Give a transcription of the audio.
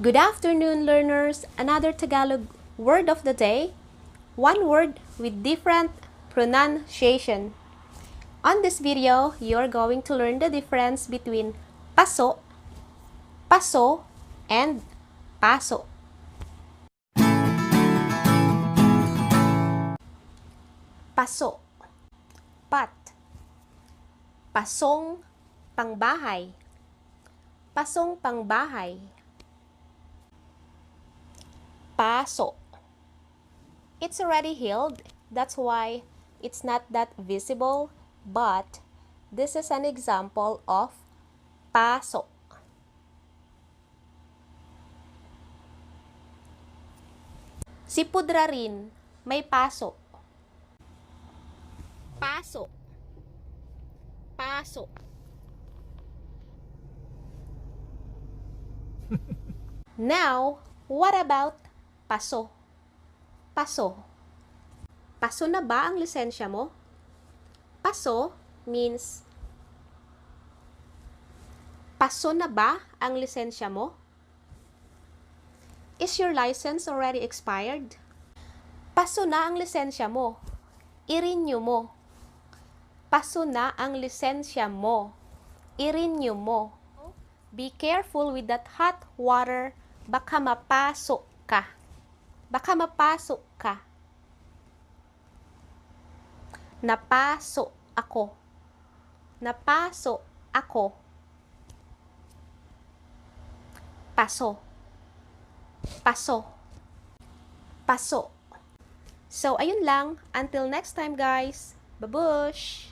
Good afternoon, learners! Another Tagalog word of the day. One word with different pronunciation. On this video, you're going to learn the difference between Pasô, Pasô, and Pasô. Pasô, pat. Pasong pangbahay. Pasong pangbahay. Pasô. It's already healed, that's why it's not that visible, but this is an example of pasô. Si Pudra rin, may pasô. Pasô. Pasô. Now, what about pasô? Pasô. Pasô na ba ang lisensya mo? Pasô means pasô na ba ang lisensya mo? Is your license already expired? Pasô na ang lisensya mo. I-renew mo. Pasô na ang lisensya mo. I-renew mo. Be careful with that hot water. Baka mapasok ka. Baka mapasok ka. Napaso ako. Napaso ako. Pasô. Pasô. Pasô. So, ayun lang. Until next time, guys. Babush!